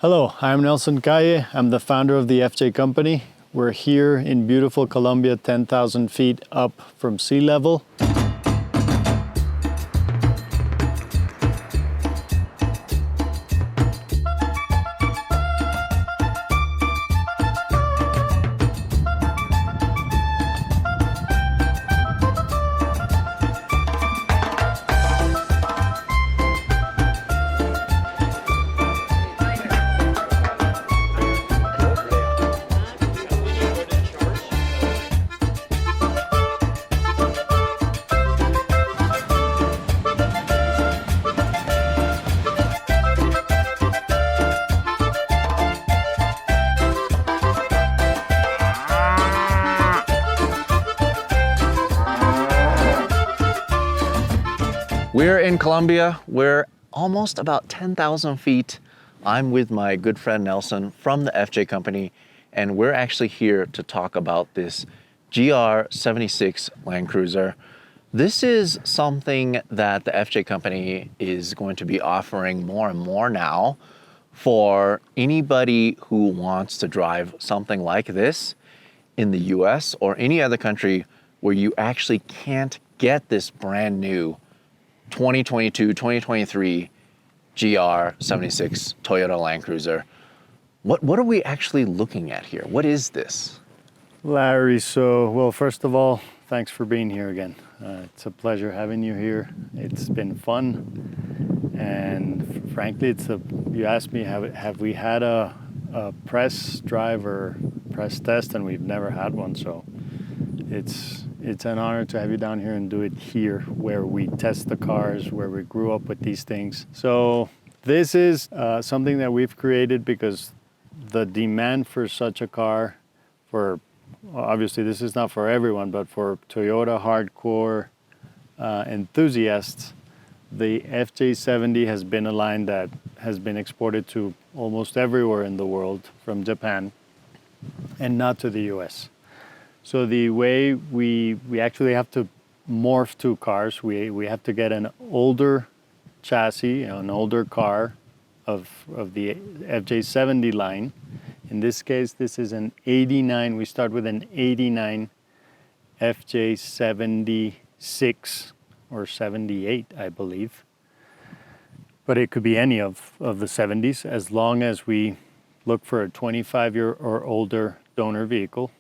Hello, I'm Nelson Calle. I'm the founder of the FJ Company. We're here in beautiful Colombia, 10,000 feet up from sea level. We're in Colombia. We're almost about 10,000 feet. I'm with my good friend Nelson from the FJ Company, and we're actually here to talk about this GR76 Land Cruiser. This is something that the FJ Company is going to be offering more and more now for anybody who wants to drive something like this in the US or any other country where you actually can't get this brand new 2022, 2023 GR76 Toyota Land Cruiser. What are we actually looking at here? What is this? Larry, well, first of all, thanks for being here again. It's a pleasure having you here. It's been fun. And frankly, you asked me, have we had a press drive or press test, and we've never had one. So it's an honor to have you down here and do it here where we test the cars, where we grew up with these things. So this is something that we've created because the demand for such a car, obviously this is not for everyone, but for Toyota hardcore enthusiasts, the FJ70 has been a line that has been exported to almost everywhere in the world from Japan and not to the US. So the way we actually have to morph two cars, we have to get an older chassis, an older car of the FJ70 line. In this case, this is an 89. We start with an 89 FJ76 or 78, I believe. But it could be any of the 70s as long as we look for a 25-year or older donor vehicle.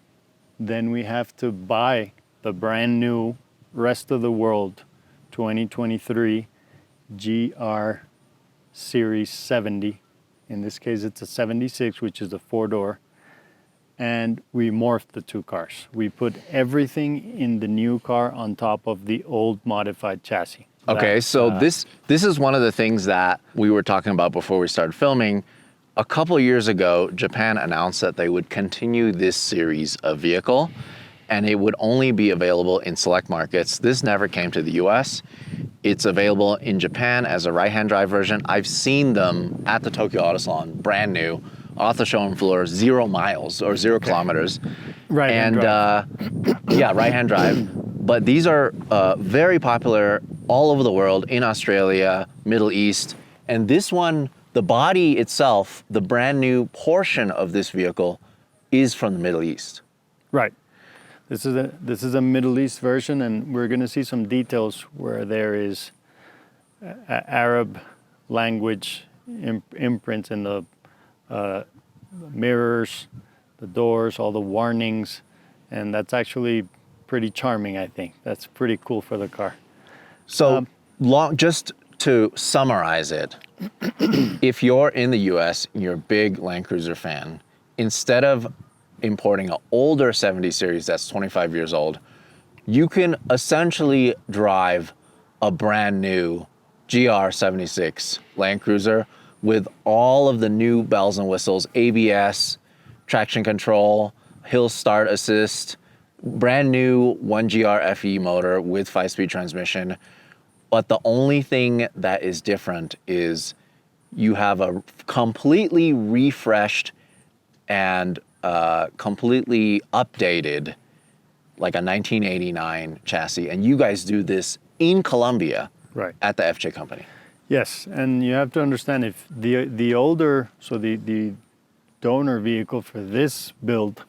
Then we have to buy the brand new rest of the world 2023 GR Series 70. In this case, it's a 76, which is a 4-door. And we morphed the two cars. We put everything in the new car on top of the old modified chassis. Okay, this is one of the things that we were talking about before we started filming. A couple of years ago, Japan announced that they would continue this series of vehicle, and it would only be available in select markets. This never came to the US. It's available in Japan as a right-hand drive version. I've seen them at the Tokyo Auto Salon, brand new, off the showroom floor, 0 miles or 0 kilometers. Right-hand drive. Yeah, right-hand drive. But these are very popular all over the world, in Australia, Middle East, and this one, the body itself, the brand new portion of this vehicle is from the Middle East. Right. This is a Middle East version, and we're going to see some details where there is Arab language imprints in the mirrors, the doors, all the warnings, and that's actually pretty charming, I think. That's pretty cool for the car. So just to summarize it, if you're in the US and you're a big Land Cruiser fan, instead of importing an older 70 series that's 25 years old, you can essentially drive a brand new GR76 Land Cruiser with all of the new bells and whistles, ABS, traction control, hill start assist, brand new 1GR FE motor with 5-speed transmission. But the only thing that is different is you have a completely refreshed and completely updated, like a 1989 chassis. And you guys do this in Colombia, right, at the FJ Company. Yes, and you have to understand if the older, so the donor vehicle for this build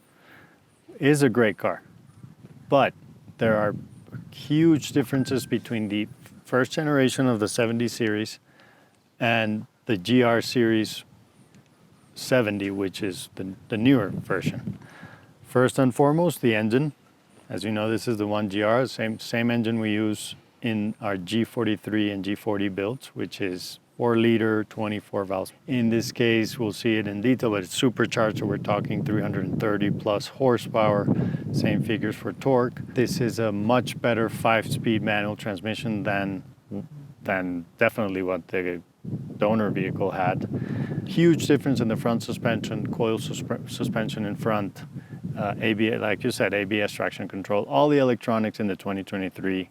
is a great car, but there are huge differences between the first generation of the 70 series and the GR series 70, which is the newer version. First and foremost, the engine. As you know, this is the 1GR, same engine we use in our G43 and G40 builds, which is 4-liter, 24 valves. In this case, we'll see it in detail, but it's supercharged, so we're talking 330 plus horsepower, same figures for torque. This is a much better 5-speed manual transmission than definitely what the donor vehicle had. Huge difference in the front suspension, coil suspension in front, ABS, like you said, ABS traction control. All the electronics in the 2023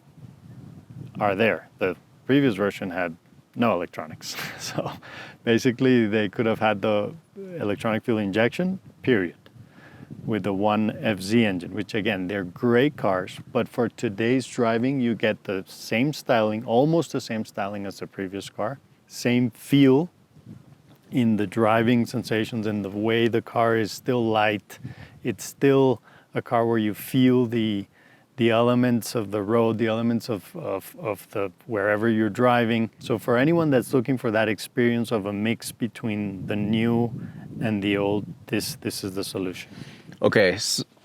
are there. The previous version had no electronics. So basically they could have had the electronic fuel injection, period, with the 1FZ engine, which again, they're great cars, but for today's driving, you get the same styling, almost the same styling as the previous car, same feel in the driving sensations and the way the car is still light. It's still a car where you feel the elements of the road, the elements of the wherever you're driving. So for anyone that's looking for that experience of a mix between the new and the old, this is the solution. Okay,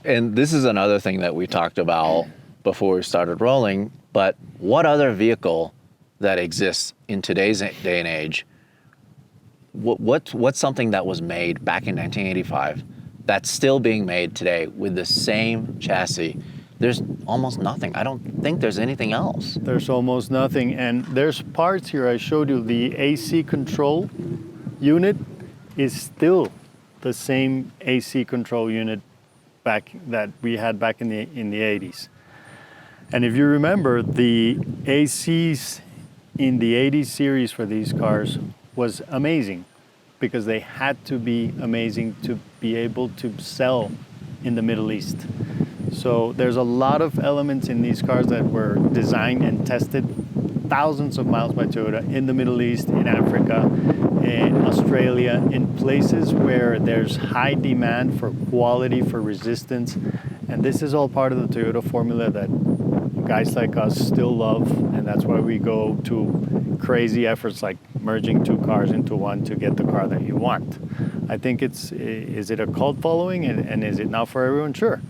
and this is another thing that we talked about before we started rolling, but what other vehicle that exists in today's day and age, what's something that was made back in 1985 that's still being made today with the same chassis? There's almost nothing. I don't think there's anything else. There's almost nothing, and there's parts here. I showed you the AC control unit is still the same AC control unit back that we had back in the 80s. And if you remember, the ACs in the 80s series for these cars was amazing because they had to be amazing to be able to sell in the Middle East. So there's a lot of elements in these cars that were designed and tested thousands of miles by Toyota in the Middle East, in Africa, in Australia, in places where there's high demand for quality, for resistance. And this is all part of the Toyota formula that guys like us still love, and that's why we go to crazy efforts like merging two cars into one to get the car that you want. I think is it a cult following, and is it not for everyone? Sure.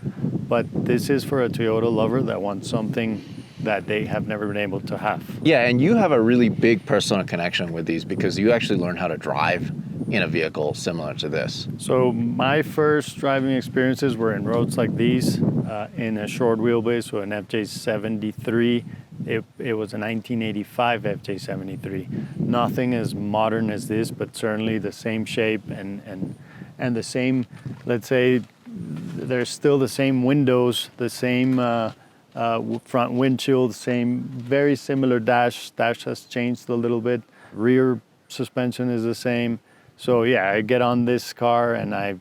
But this is for a Toyota lover that wants something that they have never been able to have. Yeah, and you have a really big personal connection with these because you actually learned how to drive in a vehicle similar to this. So my first driving experiences were in roads like these, in a short wheelbase, so an FJ73. It was a 1985 FJ73. Nothing as modern as this, but certainly the same shape and the same, let's say, there's still the same windows, the same front windshield, same very similar dash. Dash has changed a little bit. Rear suspension is the same. So yeah, I get on this car and I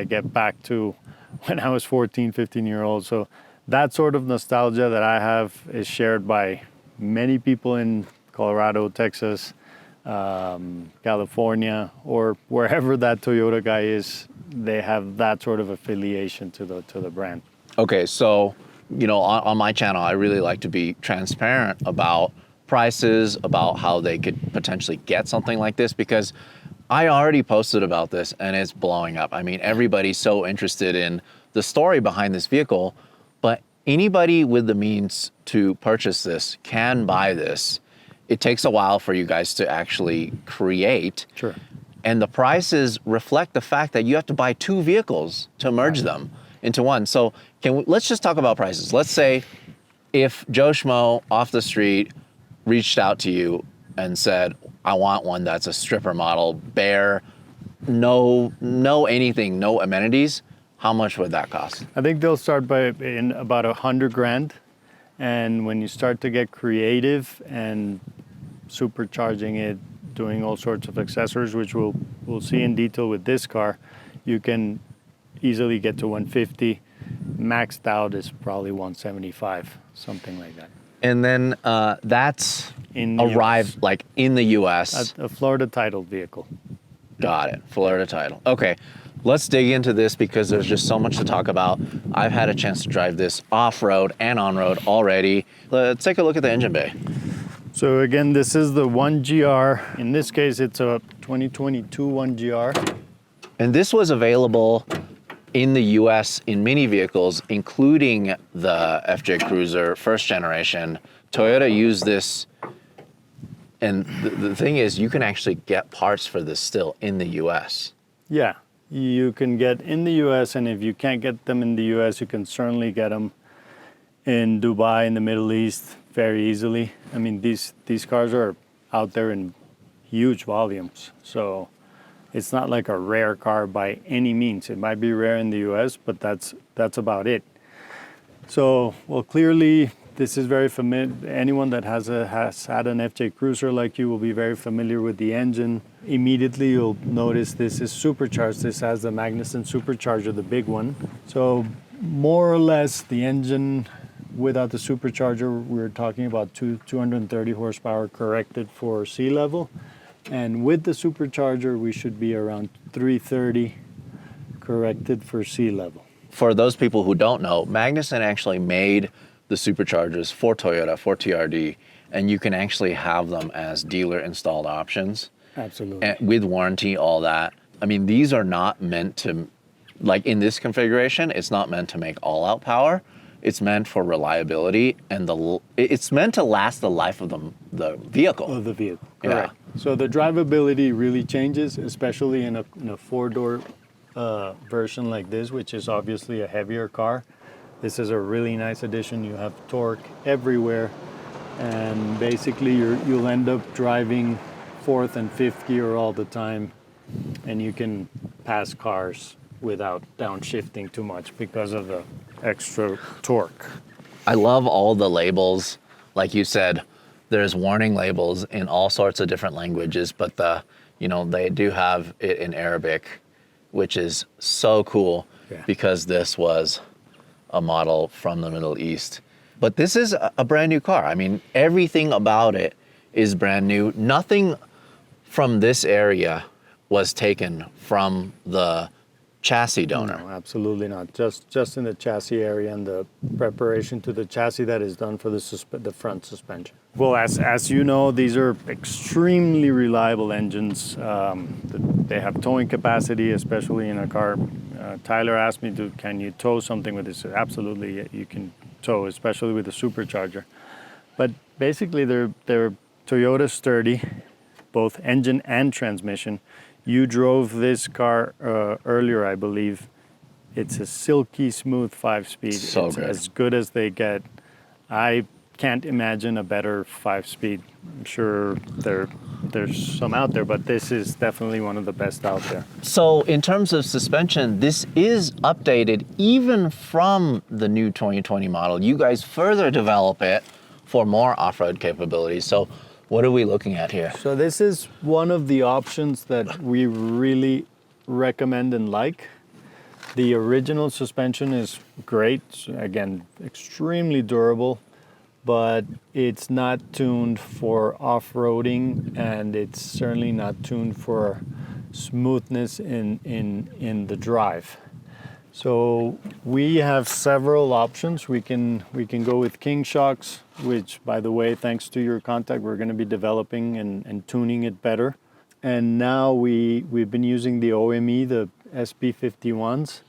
get back to when I was 14, 15 year old. So that sort of nostalgia that I have is shared by many people in Colorado, Texas, California, or wherever that Toyota guy is. They have that sort of affiliation to the brand. Okay, so on my channel, I really like to be transparent about prices, about how they could potentially get something like this, because I already posted about this and it's blowing up. I mean, everybody's so interested in the story behind this vehicle, but anybody with the means to purchase this can buy this. It takes a while for you guys to actually create. Sure. And the prices reflect the fact that you have to buy two vehicles to merge them into one. So let's just talk about prices. Let's say if Joe Schmo off the street reached out to you and said, I want one that's a stripper model, bare, no anything, no amenities, how much would that cost? I think they'll start in about $100,000. And when you start to get creative and supercharging it, doing all sorts of accessories, which we'll see in detail with this car, you can easily get to 150. Maxed out is probably 175, something like that. And then that's In the arrived US. like in the US. A Florida titled vehicle. Got it. Florida title. Okay. Let's dig into this because there's just so much to talk about. I've had a chance to drive this off-road and on-road already. Let's take a look at the engine bay. So again, this is the 1GR. In this case, it's a 2022 1GR. And this was available in the US in many vehicles, including the FJ Cruiser first generation. Toyota used this. And the thing is, you can actually get parts for this still in the US. Yeah, you can get in the US, and if you can't get them in the US, you can certainly get them in Dubai, in the Middle East, very easily. I mean, these cars are out there in huge volumes. So it's not like a rare car by any means. It might be rare in the US, but that's about it. So, well, clearly, this is very familiar. Anyone that has had an FJ Cruiser like you will be very familiar with the engine. Immediately, you'll notice this is supercharged. This has the Magnuson supercharger, the big one. So, more or less, the engine without the supercharger, we're talking about 230 horsepower corrected for sea level. And with the supercharger, we should be around 330 corrected for sea level. For those people who don't know, Magnuson actually made the superchargers for Toyota, for TRD, and you can actually have them as dealer installed options. Absolutely. And with warranty, all that. I mean, these are not meant to, like in this configuration, it's not meant to make all out power. It's meant for reliability, and it's meant to last the life of the vehicle. Of the vehicle, correct. Yeah. So the drivability really changes, especially in a four-door version like this, which is obviously a heavier car. This is a really nice addition. You have torque everywhere, and basically you'll end up driving fourth and fifth gear all the time, and you can pass cars without downshifting too much because of the extra torque. I love all the labels. Like you said, there's warning labels in all sorts of different languages, but they do have it in Arabic, which is so cool. Yeah. Because this was a model from the Middle East. But this is a brand new car. I mean, everything about it is brand new. Nothing from this area was taken from the chassis donor. No, absolutely not. Just in the chassis area and the preparation to the chassis that is done for the front suspension. Well, as you know, these are extremely reliable engines. They have towing capacity, especially in a car. Tyler asked me can you tow something with this? Absolutely, you can tow, especially with the supercharger. But basically, they're Toyota sturdy, both engine and transmission. You drove this car earlier, I believe. It's a silky smooth 5-speed. So it's good. As good as they get. I can't imagine a better 5-speed. I'm sure there's some out there, but this is definitely one of the best out there. So in terms of suspension, this is updated even from the new 2020 model. You guys further develop it for more off-road capabilities. So what are we looking at here? So this is one of the options that we really recommend and like. The original suspension is great. Again, extremely durable, but it's not tuned for off-roading, and it's certainly not tuned for smoothness in the drive. So we have several options. We can go with King shocks, which, by the way, thanks to your contact, we're going to be developing and tuning it better. And now we've been using the OME, the SP51s.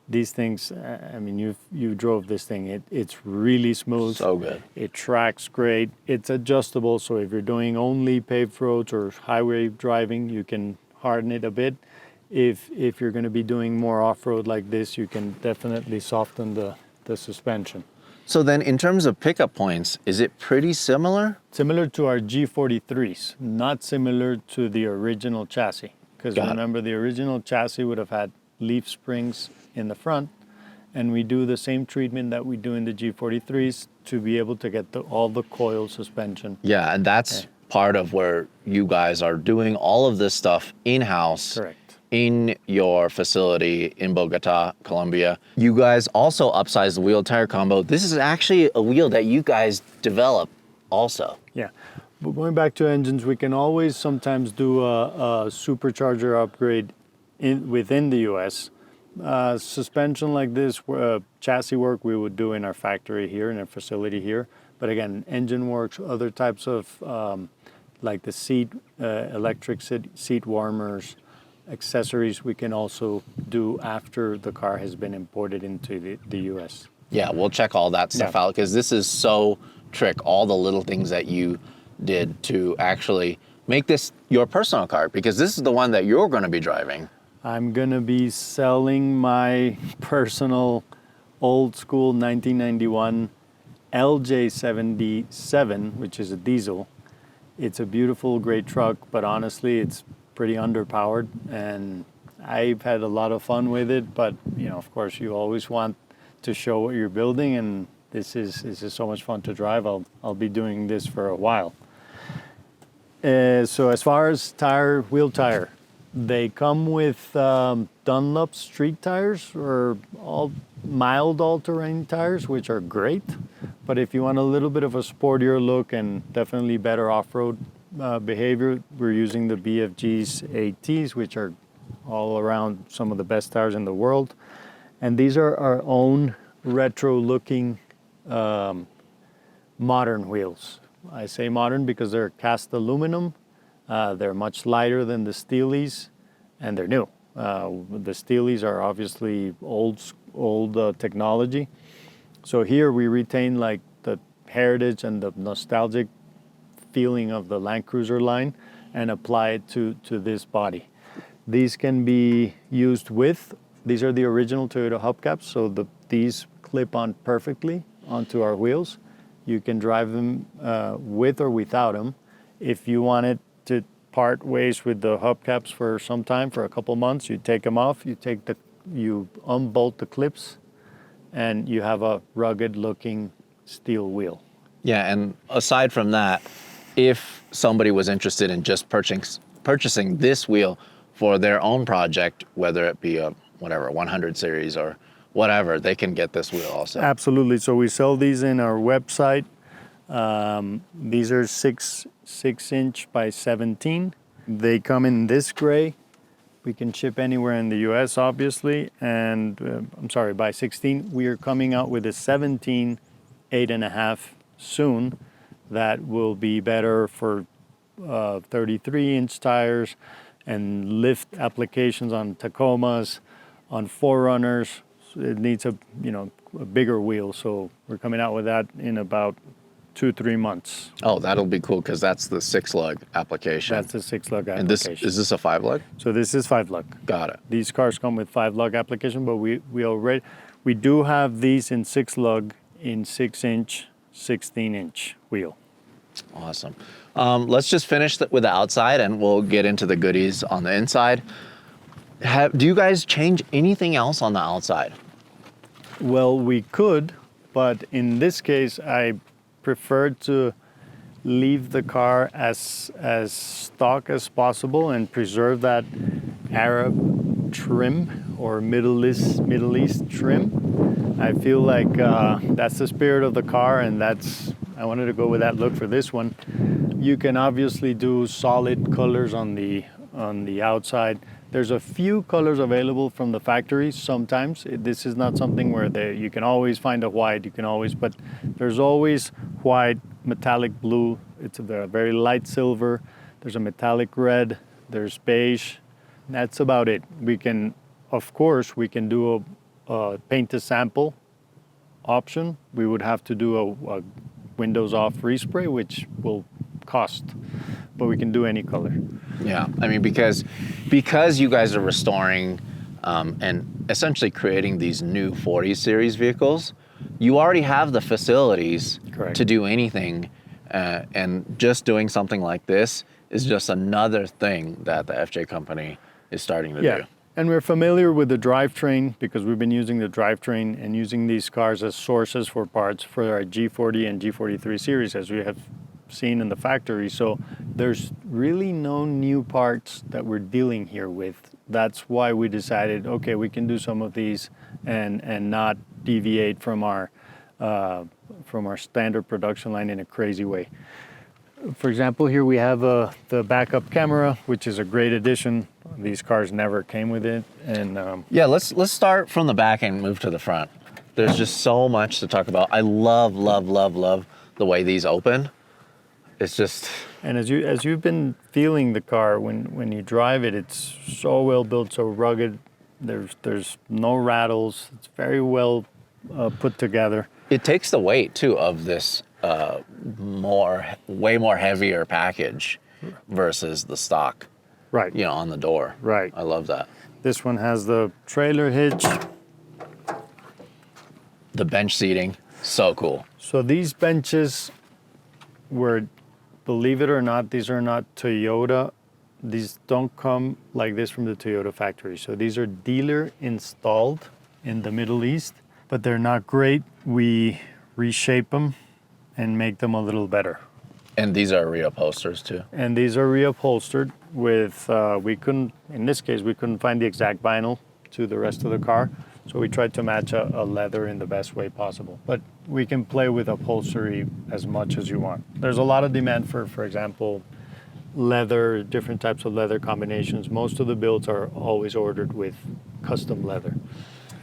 These things, I mean, you drove this thing. It's really smooth. So good. It tracks great. It's adjustable, so if you're doing only paved roads or highway driving, you can harden it a bit. If you're going to be doing more off-road like this, you can definitely soften the suspension. So then in terms of pickup points, is it pretty similar? Similar to our G43s, not similar to the original chassis. Because remember, the original chassis would have had leaf springs in the front, and we do the same treatment that we do in the G43s to be able to get all the coil suspension. Yeah, and that's part of where you guys are doing all of this stuff in-house. Correct. in your facility in Bogota, Colombia. You guys also upsized the wheel tire combo. This is actually a wheel that you guys develop also. Yeah. But going back to engines, we can always sometimes do a supercharger upgrade within the US. Suspension like this, chassis work we would do in our factory here, in our facility here. But again, engine works, other types of like the electric seat warmers, accessories we can also do after the car has been imported into the US. Yeah, we'll check all that stuff out because this is so trick, all the little things that you did to actually make this your personal car, because this is the one that you're going to be driving. I'm going to be selling my personal old school 1991 LJ77, which is a diesel. It's a beautiful, great truck, but honestly, it's pretty underpowered, and I've had a lot of fun with it. But you know, of course, you always want to show what you're building, and this is so much fun to drive. I'll be doing this for a while. So as far as wheel tire, they come with Dunlop street tires or all mild all-terrain tires, which are great. But if you want a little bit of a sportier look and definitely better off-road behavior, we're using the BFG's ATs, which are all around some of the best tires in the world. And these are our own retro-looking modern wheels. I say modern because they're cast aluminum. They're much lighter than the Steelies, and they're new. The Steelies are obviously old technology. So here we retain like the heritage and the nostalgic feeling of the Land Cruiser line and apply it to this body. These can be used with, these are the original Toyota hubcaps, so these clip on perfectly onto our wheels. You can drive them with or without them. If you wanted to part ways with the hubcaps for some time, for a couple months, you take them off, you unbolt the clips, and you have a rugged looking steel wheel. Yeah, and aside from that, if somebody was interested in just purchasing this wheel for their own project, whether it be a 100 series or whatever, they can get this wheel also. Absolutely. So we sell these in our website. These are 6-inch by 17. They come in this gray. We can ship anywhere in the US, obviously. And by 16. We are coming out with a 17 8.5 soon that will be better for 33-inch tires and lift applications on Tacomas, on 4Runners. It needs a bigger wheel, so we're coming out with that in about 2-3 months. Oh, that'll be cool because that's the 6-lug application. That's the 6-lug application. And is this a 5-lug? So this is 5-lug. Got it. These cars come with 5-lug application, but we do have these in 6-lug in 6-inch, 16-inch wheel. Awesome. Let's just finish with the outside, and we'll get into the goodies on the inside. Do you guys change anything else on the outside? Well, we could, but in this case, I prefer to leave the car as stock as possible and preserve that Arab trim or Middle East trim. I feel like that's the spirit of the car, and I wanted to go with that look for this one. You can obviously do solid colors on the outside. There's a few colors available from the factory sometimes. This is not something where you can always find a white, but there's always white, metallic blue. It's a very light silver. There's a metallic red. There's beige. That's about it. Of course, we can do a paint to sample option. We would have to do a windows off respray, which will cost, but we can do any color. Yeah, I mean, because you guys are restoring and essentially creating these new 40 series vehicles, you already have the facilities Correct. To do anything, and just doing something like this is just another thing that the FJ company is starting to do. And we're familiar with the drivetrain because we've been using the drivetrain and using these cars as sources for parts for our G40 and G43 series, as we have seen in the factory. So there's really no new parts that we're dealing here with. that's why we decided, okay, we can do some of these and not deviate from our standard production line in a crazy way. For example, here we have the backup camera, which is a great addition. These cars never came with it, and Yeah, let's start from the back and move to the front. There's just so much to talk about. I love the way these open. It's just, and as you've been feeling the car when you drive it, it's so well built, so rugged. There's no rattles. It's very well put together. it takes the weight too of this way more heavier package versus the stock, Right. on the door. Right. I love that. This one has the trailer hitch. The bench seating, so cool. So these benches were, believe it or not, these are not Toyota. These don't come like this from the Toyota factory. So these are dealer installed in the Middle East, but they're not great. We reshape them and make them a little better. And these are reupholsters too. And these are reupholstered with, in this case, we couldn't find the exact vinyl to the rest of the car. So we tried to match a leather in the best way possible. But we can play with upholstery as much as you want. There's a lot of demand for example, leather, different types of leather combinations. Most of the builds are always ordered with custom leather.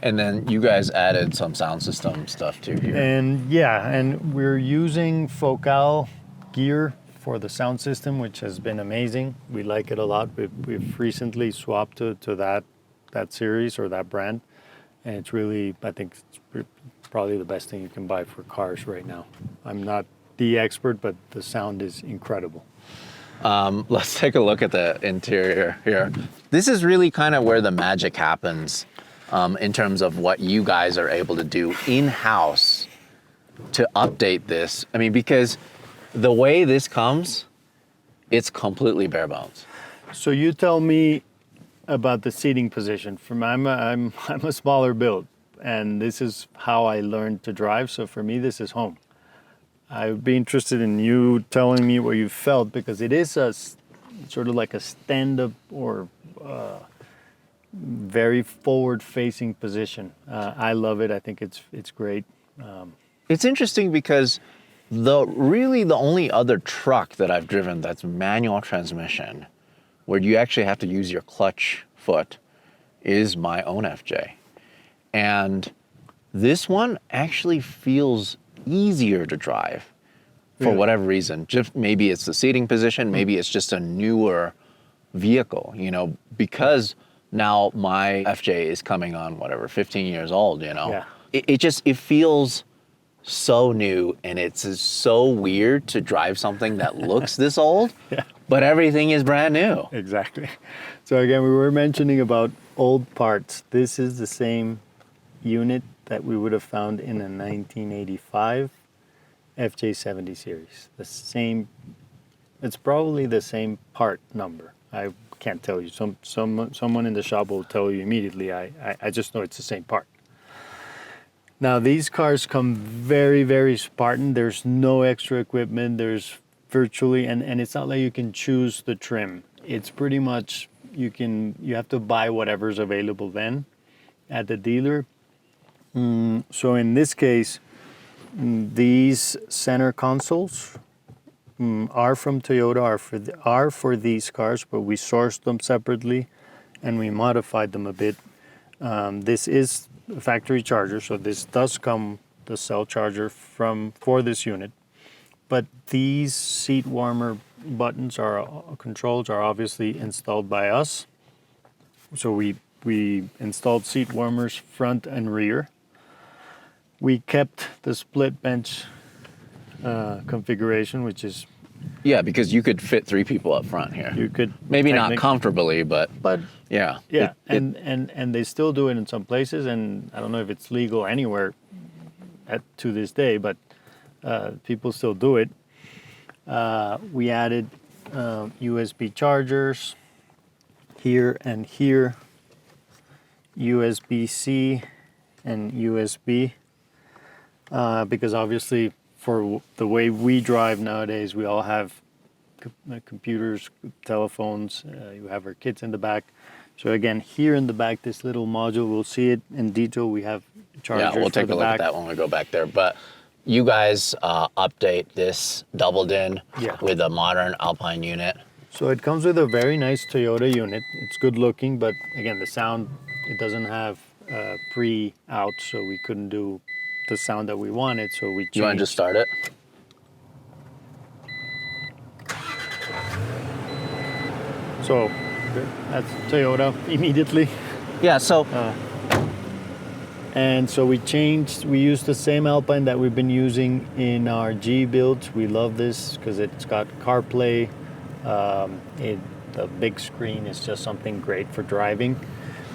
And then you guys added some sound system stuff too here. And yeah, and we're using Focal gear for the sound system, which has been amazing. We like it a lot. We've recently swapped to that series or that brand. And it's really, I think it's probably the best thing you can buy for cars right now. I'm not the expert, but the sound is incredible. Let's take a look at the interior here. This is really kind of where the magic happens in terms of what you guys are able to do in-house to update this. I mean, because the way this comes, it's completely bare bones. So you tell me about the seating position. I'm a smaller build, and this is how I learned to drive. So for me, this is home. I would be interested in you telling me what you felt, because it is a sort of like a stand-up or very forward-facing position. I love it. I think it's great. It's interesting because the only other truck that I've driven that's manual transmission, where you actually have to use your clutch foot, is my own FJ. And this one actually feels easier to drive for whatever reason. Just maybe it's the seating position, maybe it's just a newer vehicle, because now my FJ is coming on 15 years old, Yeah. It feels so new, and it's so weird to drive something that looks this old, Yeah. but everything is brand new. Exactly. So again, we were mentioning about old parts. This is the same unit that we would have found in a 1985 FJ70 series. The same, it's probably the same part number. I can't tell you. Someone in the shop will tell you immediately. I just know it's the same part. Now these cars come very, very Spartan. There's no extra equipment. There's virtually, and it's not like you can choose the trim. It's pretty much you have to buy whatever's available then at the dealer. So in this case, these center consoles are from Toyota, are for these cars, but we sourced them separately and we modified them a bit. This is a factory charger, so this does come the cell charger for this unit. But these seat warmer buttons controls are obviously installed by us. So we installed seat warmers front and rear. We kept the split bench configuration, which is... Yeah, because you could fit 3 people up front here. You could... Maybe not comfortably, but yeah. Yeah, and they still do it in some places, and I don't know if it's legal anywhere to this day, but people still do it. We added USB chargers here and here, USB-C and USB, because obviously for the way we drive nowadays, we all have computers, telephones, you have our kids in the back. So again, here in the back, this little module, we'll see it in detail. We have chargers. Yeah, we'll take for a the look at back. that when we go back there. But you guys update this double din Yeah. with a modern Alpine unit. So it comes with a very nice Toyota unit. It's good looking, but again, the sound, it doesn't have pre-out, so we couldn't do the sound that we wanted, so we changed. You want to just start it? So that's Toyota immediately. Yeah, so And so we used the same Alpine that we've been using in our G builds. We love this because it's got CarPlay. The big screen is just something great for driving.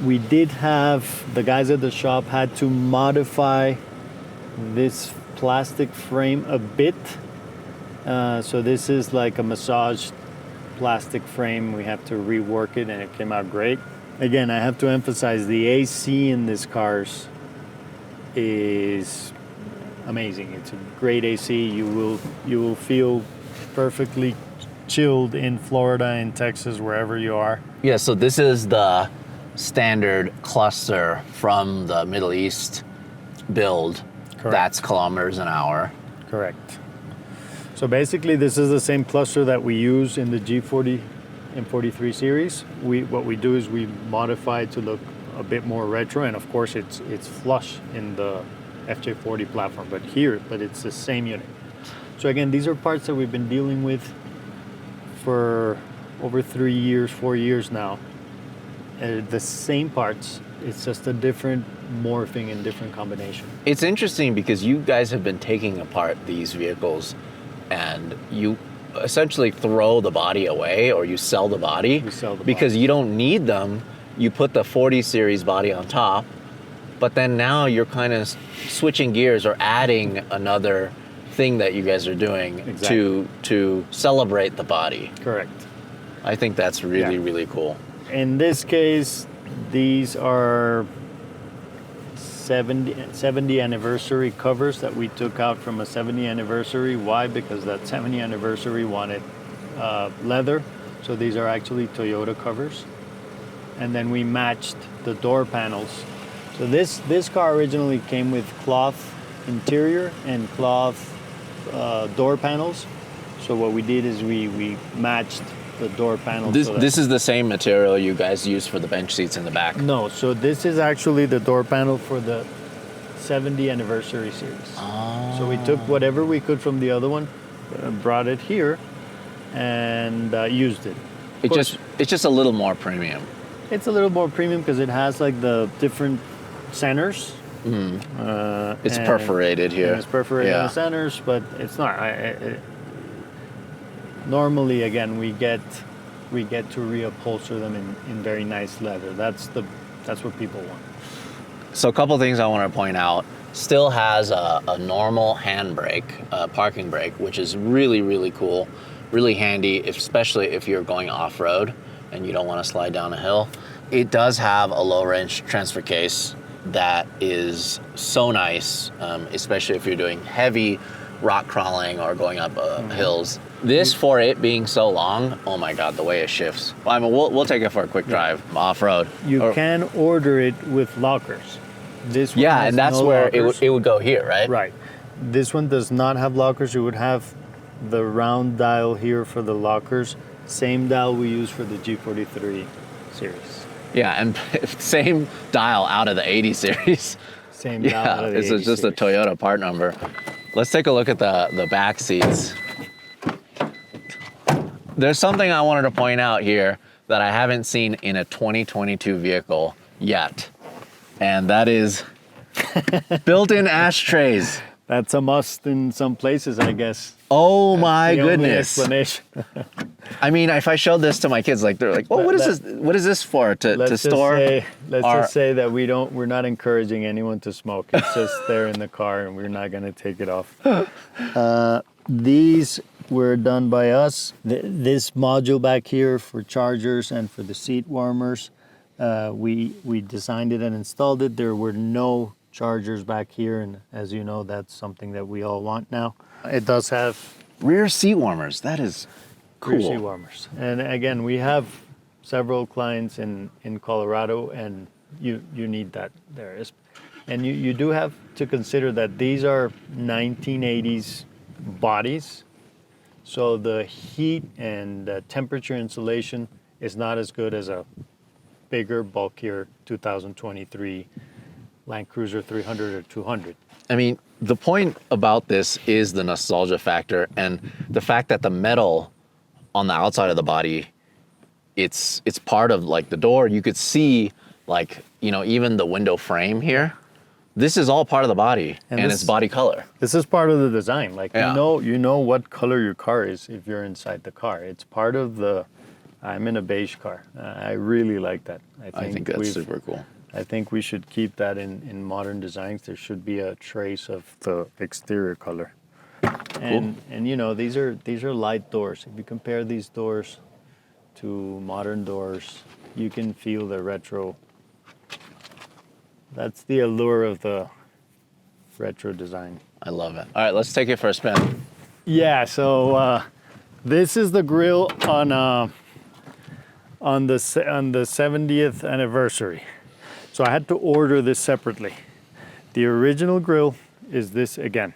We did have, the guys at the shop had to modify this plastic frame a bit. So this is like a massaged plastic frame. We have to rework it and it came out great. Again, I have to emphasize the AC in this cars is amazing. It's a great AC. You will feel perfectly chilled in Florida, in Texas, wherever you are. yeah, so this is the standard cluster from the Middle East build. Correct. That's kilometers an hour. Correct. So basically, this is the same cluster that we use in the G40 and 43 series. What we do is we modify it to look a bit more retro, and of course, it's flush in the FJ40 platform. But it's the same unit. So again, these are parts that we've been dealing with for over 3 years, 4 years now. The same parts. It's just a different morphing and different combination. It's interesting because you guys have been taking apart these vehicles and you essentially throw the body away or you sell the body. We sell the because body. you don't need them. You put the 40 series body on top, but then now you're kind of switching gears or adding another thing that you guys are doing Exactly. to celebrate the body. Correct. I think that's really, Yeah. really cool. In this case, these are 70 anniversary covers that we took out from a 70 anniversary. Why? Because that 70 anniversary wanted leather. So these are actually Toyota covers. And then we matched the door panels. So this car originally came with cloth interior and cloth door panels. So what we did is we matched the door panels. This is the same material you guys use for the bench seats in the back. No, so this is actually the door panel for the 70 anniversary series. Oh. So we took whatever we could from the other one, brought it here, and used it. Of course, It's just a little more premium. it's a little more premium because it has like the different centers. It's and- perforated here. and it's perforated in Yeah. the centers, but it's not. Normally, again, we get to reupholster them in very nice leather. That's what people want. So a couple things I want to point out. Still has a normal handbrake, parking brake, which is really, really cool, really handy, especially if you're going off-road and you don't want to slide down a hill. It does have a low-range transfer case that is so nice, especially if you're doing heavy rock crawling or going up hills. This, for it being so long, oh my God, the way it shifts. I mean, we'll take it for a quick drive off-road. You can order it with lockers. This one Yeah, has and that's no where lockers. it would go here, right? Right. This one does not have lockers. You would have the round dial here for the lockers. Same dial we use for the G43 series. Yeah, and same dial out of the 80 series. Same dial out Yeah, of the it's 80 just a series. Toyota part number. Let's take a look at the back seats. There's something I wanted to point out here that I haven't seen in a 2022 vehicle yet, and that is built-in ashtrays. That's a must in some places, I guess. Oh my The only goodness! explanation. I mean, if I showed this to my kids, like they're like, "Oh, what is this? What is this for? To store?" Let's our- just say that we're not encouraging anyone to smoke. It's just there in the car, and we're not going to take it off. These were done by us. This module back here for chargers and for the seat warmers, we designed it and installed it. There were no chargers back here, and as you know, that's something that we all want now. It does have rear seat warmers. That is cool. rear seat warmers, and again, we have several clients in Colorado, and you need that there. And you do have to consider that these are 1980s bodies, so the heat and temperature insulation is not as good as a bigger, bulkier 2023 Land Cruiser 300 or 200. I mean, the point about this is the nostalgia factor and the fact that the metal on the outside of the body, it's part of like the door. You could see like, you know, even the window frame here. This is all part of the body and it's body color. This is part of the design. Like, Yeah. you know what color your car is if you're inside the car. It's part of the, I'm in a beige car. I really like that. I think that's super cool. I think we should keep that in modern designs. There should be a trace of the exterior color. And you know, these are light doors. If you compare these doors to modern doors, you can feel the retro. That's the allure of the retro design. I love it. All right, let's take it for a spin. Yeah, so this is the grill on the 70th anniversary. So I had to order this separately. The original grill is this again,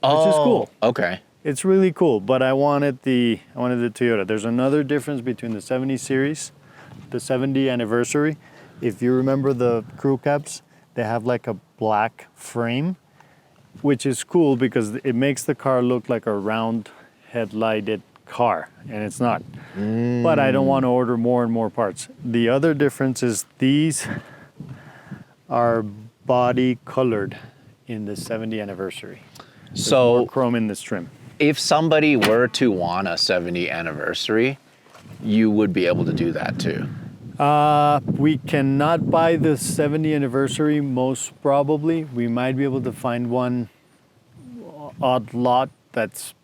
which is cool. Okay. It's really cool, but I wanted the Toyota. There's another difference between the 70 series, the 70 anniversary. If you remember the crew cabs, they have like a black frame, which is cool because it makes the car look like a round headlighted car, and it's not. But I don't want to order more and more parts. The other difference is these are body colored in the 70 anniversary. There's more chrome in this trim. If somebody were to want a 70 anniversary, you would be able to do that too. We cannot buy the 70 anniversary, most probably. We might be able to find one odd lot that's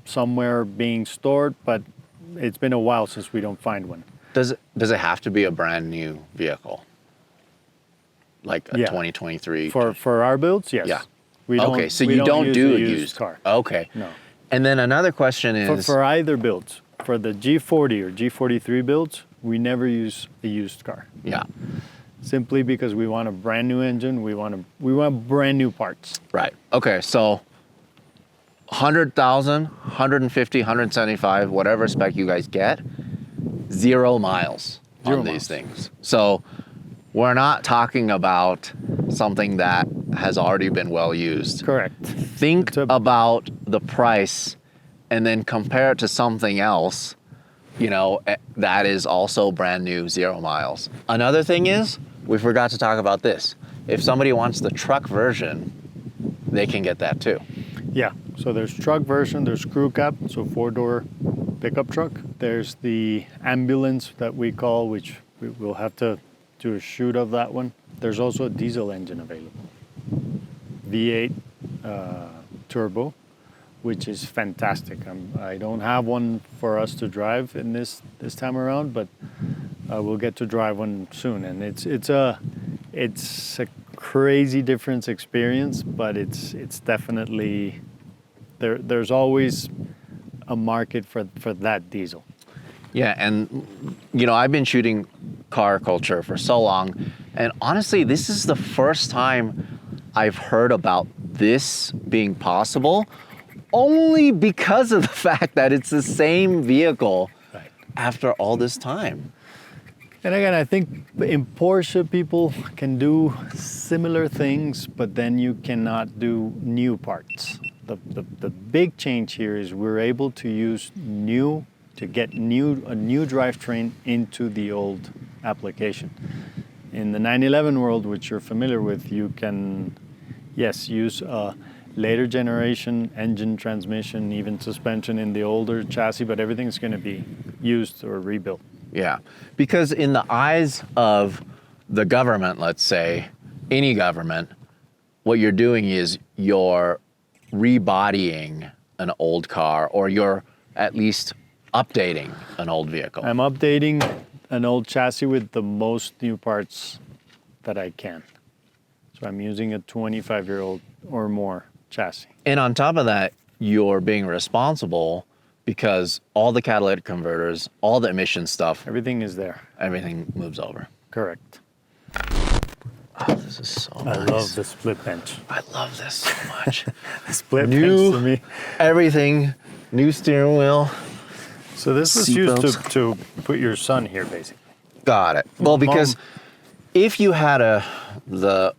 somewhere being stored, but it's been a while since we don't find one. Does it have to be a brand new vehicle? Like a 2023? For our builds, yes. Yeah. We don't, okay, so we you don't use do a a used car. Okay. No. And then another question is... For either builds, for the G40 or G43 builds, we never use a used car. Yeah. Simply because we want a brand new engine, we want brand new parts. Right. Okay, so 100,000, 150, 175, whatever spec you guys get, 0 miles on these things. So we're not talking about something that has already been well used. Correct. Think about the price and then compare it to something else, you know, that is also brand new, 0 miles. Another thing is, we forgot to talk about this. If somebody wants the truck version, they can get that too. Yeah, so there's truck version, there's crew cab, so 4-door pickup truck. There's the ambulance that we call, which we'll have to do a shoot of that one. There's also a diesel engine available. V8 turbo, which is fantastic. I don't have one for us to drive in this time around, but we'll get to drive one soon. And it's a crazy different experience, but it's definitely there's always a market for that diesel. Yeah, and you know, I've been shooting car culture for so long, and honestly, this is the first time I've heard about this being possible, only because of the fact that it's the same vehicle after all this time. And again, I think in Porsche, people can do similar things, but then you cannot do new parts. The big change here is we're able to use to get a new drivetrain into the old application. In the 911 world, which you're familiar with, you can, yes, use a later generation engine, transmission, even suspension in the older chassis, but everything's going to be used or rebuilt. Yeah, because in the eyes of the government, let's say, any government, what you're doing is you're rebodying an old car, or you're at least updating an old vehicle. I'm updating an old chassis with the most new parts that I can. So I'm using a 25-year-old or more chassis. And on top of that, you're being responsible because all the catalytic converters, all the emission stuff, Everything is there. everything moves over. Correct. Oh, this is so nice. I love the split bench. I love this so much. The split New- bench to me. Everything, new steering wheel. So this was Seat used belts. to put your son here, basically. Got it. Well, because if you had the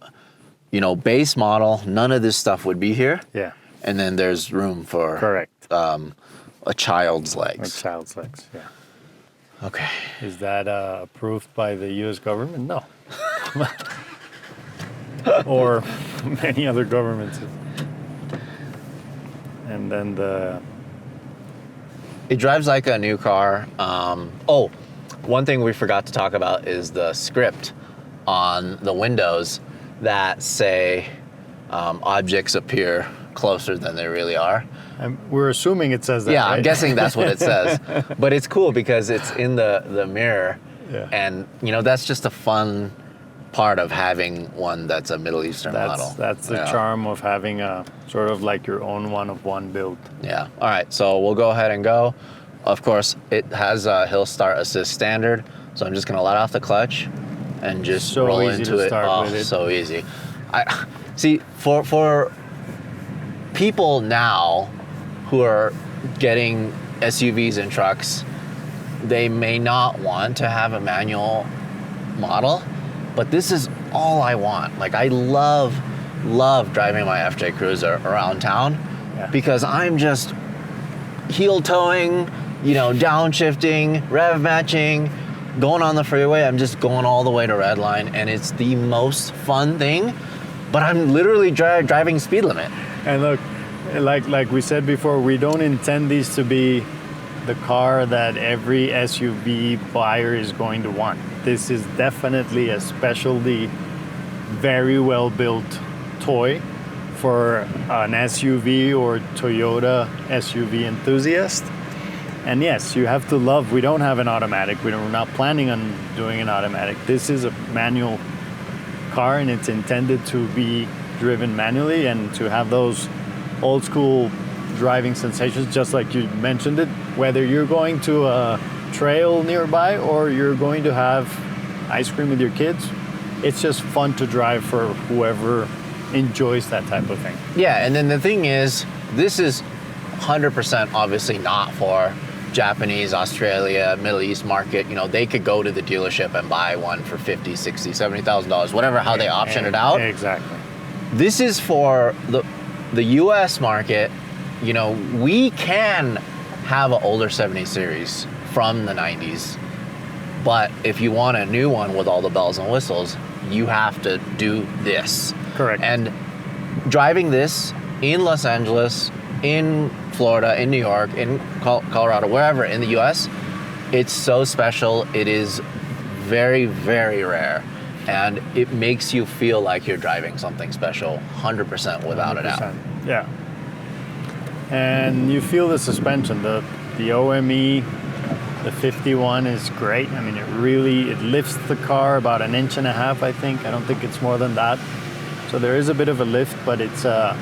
base model, none of this stuff would be here. Yeah. And then there's room for Correct. A child's Like legs. child's legs. Yeah. Okay. Is that approved by the U.S. government? No. Or many other governments. And then It drives like a new car. One thing we forgot to talk about is the script on the windows that say objects appear closer than they really are. we're assuming it says that. Yeah, right? I'm guessing that's what it says. But it's cool because it's in the mirror. Yeah. And, that's just a fun part of having one that's a Middle Eastern model. That's the Yeah. charm of having a sort of like your own one-of-one build. Yeah. All right. So we'll go ahead and go. Of course, it has a hill start assist standard. So I'm just going to let off the clutch and just So roll easy into to it. start Oh, with it. so easy. I see for people now who are getting SUVs and trucks, they may not want to have a manual model, but this is all I want. Like I love driving my FJ Cruiser around town because I'm just heel towing, downshifting, rev matching, going on the freeway. I'm just going all the way to redline, and it's the most fun thing. But I'm literally driving speed limit. And look, like we said before, we don't intend these to be the car that every SUV buyer is going to want. This is definitely a specialty, very well built toy for an SUV or Toyota SUV enthusiast. And yes, you have to love, we don't have an automatic, we're not planning on doing an automatic. This is a manual car and it's intended to be driven manually and to have those old school driving sensations, just like you mentioned it, whether you're going to a trail nearby or you're going to have ice cream with your kids. It's just fun to drive for whoever enjoys that type of thing. Yeah, and then the thing is, this is 100% obviously not for Japanese, Australia, Middle East market. They could go to the dealership and buy one for $50,000, $60,000, $70,000, whatever, how they option it out. Exactly. This is for the US market. We can have an older 70 series from the 90s, but if you want a new one with all the bells and whistles, you have to do this. Correct. And driving this in Los Angeles, in Florida, in New York, in Colorado, wherever in the US, it's so special. It is very, very rare. And it makes you feel like you're driving something special, 100% without a doubt. Yeah. And you feel the suspension, the OME, the 51 is great. I mean, it lifts the car about 1.5 inches, I think. I don't think it's more than that. So there is a bit of a lift, but it's a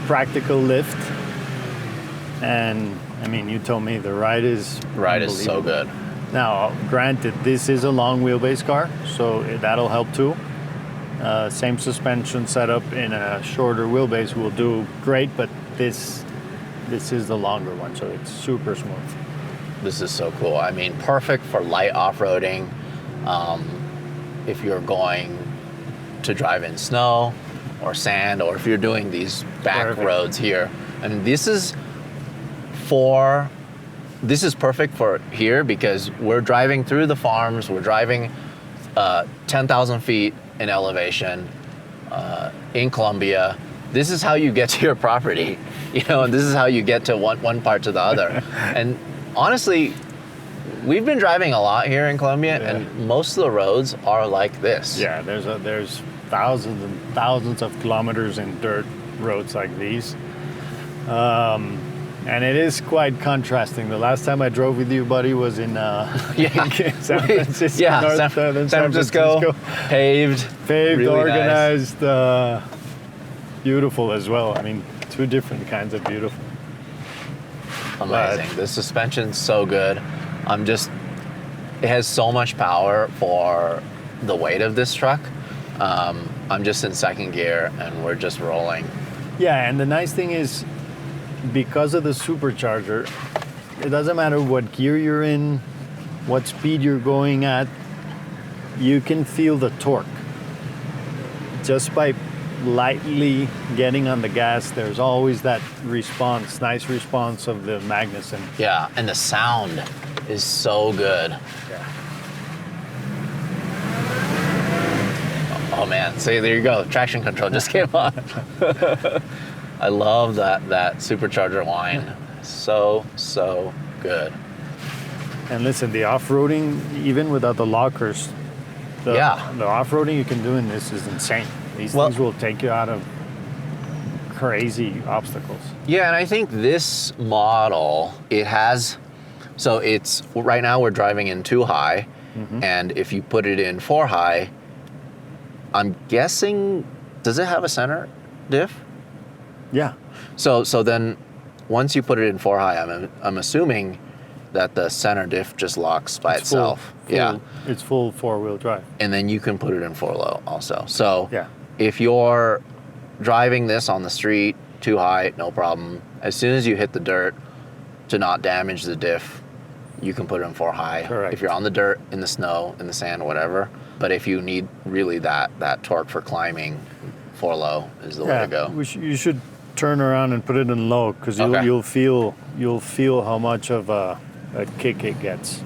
practical lift. And I mean, you told me the ride is so good. Now, granted, this is a long wheelbase car, so that'll help too. Same suspension setup in a shorter wheelbase will do great, but this is the longer one, so it's super smooth. This is so cool. I mean, perfect for light off-roading. If you're going to drive in snow or sand, or if you're doing these back roads here. And this is perfect for here because we're driving through the farms. We're driving 10,000 feet in elevation in Colombia. This is how you get to your property, and this is how you get to one part to the other. And honestly, we've been driving a lot here in Colombia, and most of the roads are like this. Yeah, there's thousands and thousands of kilometers in dirt roads like these. And it is quite contrasting. The last time I drove with you, buddy, was in San Francisco. Yeah, San Francisco, paved, really organized, beautiful as well. I mean, two different kinds of beautiful. Amazing. The suspension's so good. It has so much power for the weight of this truck. I'm just in second gear and we're just rolling. Yeah, and the nice thing is, because of the supercharger, it doesn't matter what gear you're in, what speed you're going at, you can feel the torque. Just by lightly getting on the gas, there's always that response, nice response of the Magnuson. Yeah, and the sound is so good. Yeah. Oh man, see, there you go. Traction control just came on. I love that supercharger whine. So good. And listen, the off-roading, even without the lockers, the off-roading you can do in this is insane. These things will take you out of crazy obstacles. Yeah, and I think this model, it's right now we're driving in 2 high, and if you put it in 4 high, I'm guessing, does it have a center diff? Yeah. So then once you put it in 4 high, I'm assuming that the center diff just locks by itself. It's full 4-wheel drive. And then you can put it in 4 low also. So yeah. If you're driving this on the street 2 high, no problem. As soon as you hit the dirt, to not damage the diff, you can put it in 4 high. Correct. If you're on the dirt, in the snow, in the sand, whatever. But if you need really that torque for climbing, 4 low is the way to go. You should turn around and put it in low, because you'll feel how much of a kick it gets.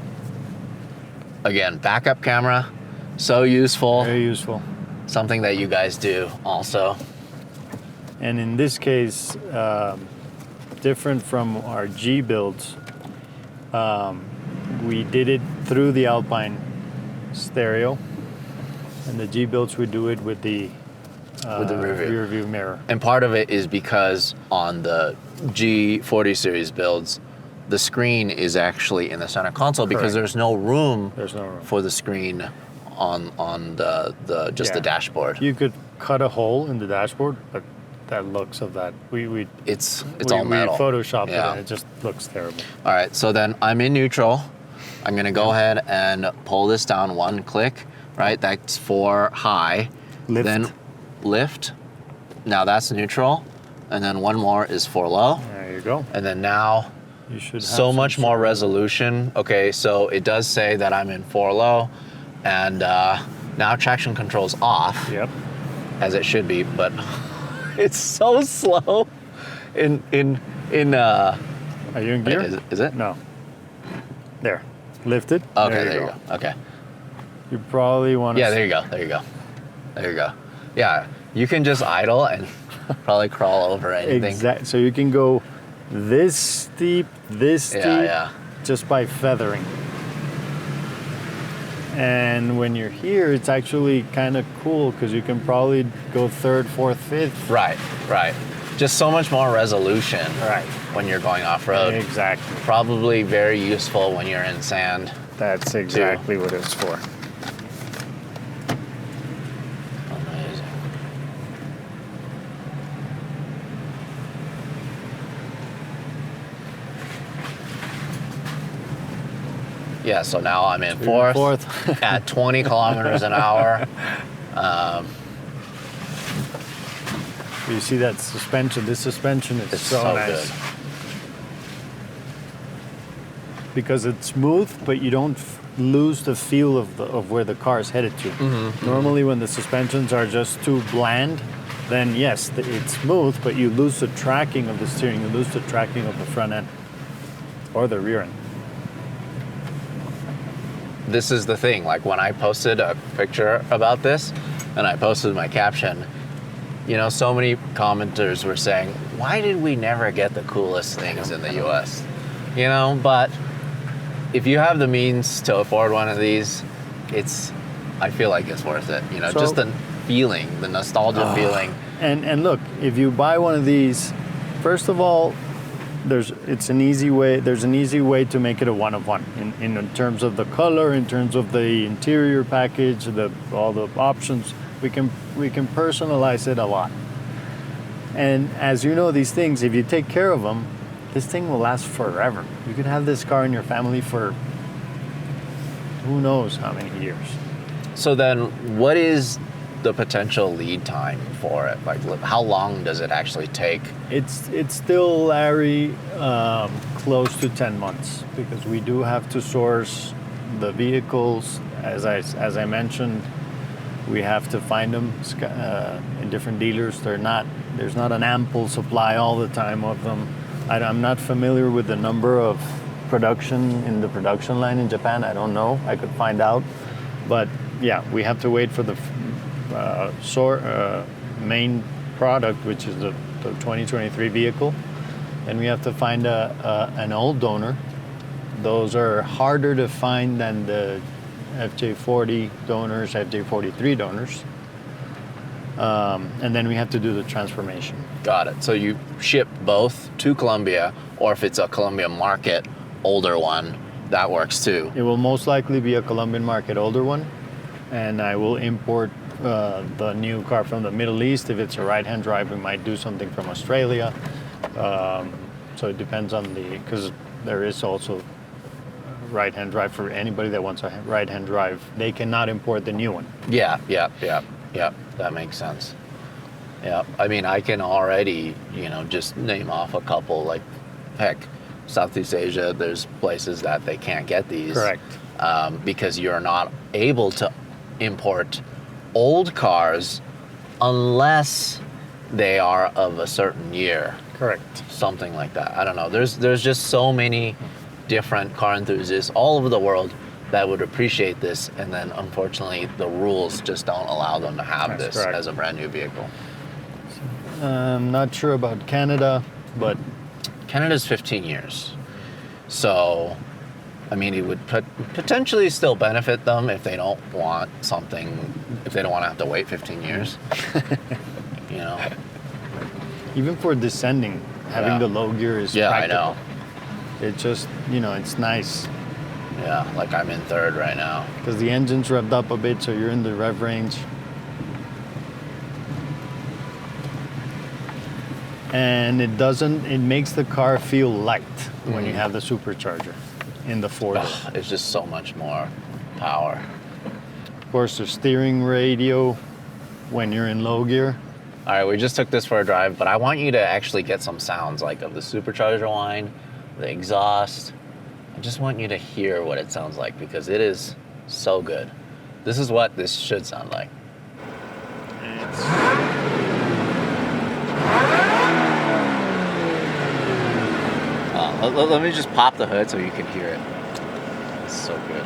Again, backup camera, so useful. Very useful. Something that you guys do also. And in this case, different from our G builds, we did it through the Alpine stereo, and the G builds we do it with the rear view mirror. And part of it is because on the G40 series builds, the screen is actually in the center console because there's no room for the screen on the dashboard. You could cut a hole in the dashboard, but that looks of that it's all metal. We photoshopped it and it just looks terrible. All right, so then I'm in neutral. I'm gonna go ahead and pull this down 1 click, right? That's 4 high. Lift. Then lift. Now that's neutral. And then 1 more is 4 low. There you go. And then now you should have so much more resolution. Okay, so it does say that I'm in 4 low, and now traction control's off. Yep. As it should be, but it's so slow. Are you in gear? Is it? No. There. Lift it. Okay, there you go. Okay. You probably want to... Yeah, there you go. There you go. There you go. Yeah, you can just idle and probably crawl over anything. Exactly. So you can go this steep, just by feathering. And when you're here, it's actually kind of cool because you can probably go 3rd, 4th, 5th. Right. Just so much more resolution. Right. When you're going off-road. Exactly. Probably very useful when you're in sand. That's exactly what it's for. Amazing. Yeah, so now I'm in 4th. At 20 kilometers an hour. You see that suspension? This suspension is so nice. Good. Because it's smooth, but you don't lose the feel of where the car is headed to. Normally when the suspensions are just too bland, then yes, it's smooth, but you lose the tracking of the steering, you lose the tracking of the front end or the rear end. This is the thing, like when I posted a picture about this and I posted my caption, so many commenters were saying, why did we never get the coolest things in the US? But if you have the means to afford one of these, I feel like it's worth it. Just the feeling, the nostalgia feeling. And look, if you buy one of these, first of all, there's an easy way to make it a one-of-one in terms of the color, in terms of the interior package, all the options. We can personalize it a lot. And as you know, these things, if you take care of them, this thing will last forever. You could have this car in your family for who knows how many years. So then what is the potential lead time for it? Like, how long does it actually take? It's still, Larry, close to 10 months because we do have to source the vehicles. As I mentioned, we have to find them in different dealers. There's not an ample supply all the time of them. I'm not familiar with the number of production in the production line in Japan. I don't know. I could find out. But yeah, we have to wait for the main product, which is the 2023 vehicle. And we have to find an old donor. Those are harder to find than the FJ40 donors, FJ43 donors. And then we have to do the transformation. Got it. So you ship both to Colombia, or if it's a Colombia market older one, that works too. It will most likely be a Colombian market older one, and I will import the new car from the Middle East. If it's a right-hand drive, we might do something from Australia. So it depends on because there is also right-hand drive for anybody that wants a right-hand drive. They cannot import the new one. Yeah. That makes sense. Yeah, I mean, I can already, just name off a couple, like, heck, Southeast Asia, there's places that they can't get these. Correct. Because you're not able to import old cars unless they are of a certain year. Correct. Something like that. I don't know. There's just so many different car enthusiasts all over the world that would appreciate this, and then unfortunately the rules just don't allow them to have That's this correct. as a brand new vehicle. I'm not sure about Canada, but Canada's 15 years. So, I mean, it would potentially still benefit them if they don't want if they don't want to have to wait 15 years. even for descending, having the low gear is practical. I know. It just, it's nice. Yeah, like I'm in third right now. Because the engine's revved up a bit, so you're in the rev range. And it makes the car feel light when you have the supercharger in the four-door. It's just so much more power. Of course, the steering radio when you're in low gear. All right, we just took this for a drive, but I want you to actually get some sounds, like of the supercharger whine, the exhaust. I just want you to hear what it sounds like because it is so good. This is what this should sound like. Let me just pop the hood so you can hear it. It's so good.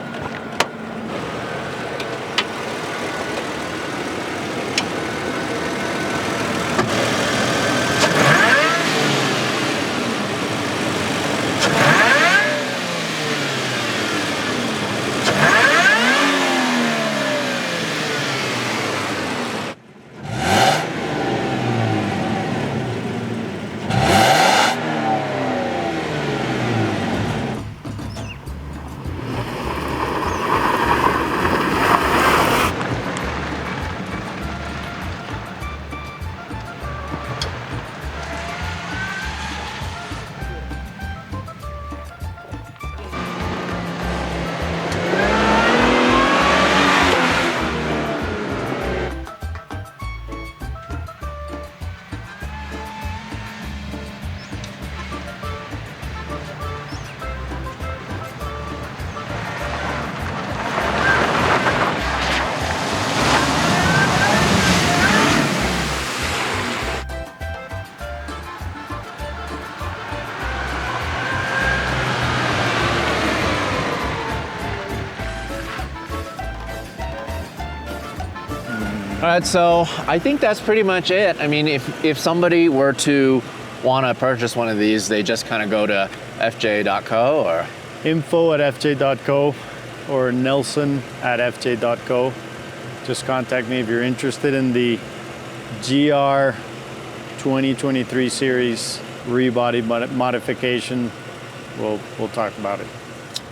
All right, so I think that's pretty much it. I mean, if somebody were to want to purchase one of these, they just kind of go to fj.co or? info@fj.co or nelson@fj.co. Just contact me if you're interested in the GR 2023 series rebody modification. We'll talk about it.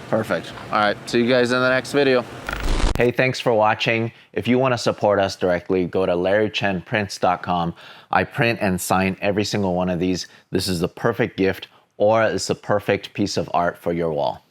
Perfect. All right, see you guys in the next video. Hey, thanks for watching. If you want to support us directly, go to larrychenprints.com. I print and sign every single one of these. This is the perfect gift or it's a perfect piece of art for your wall.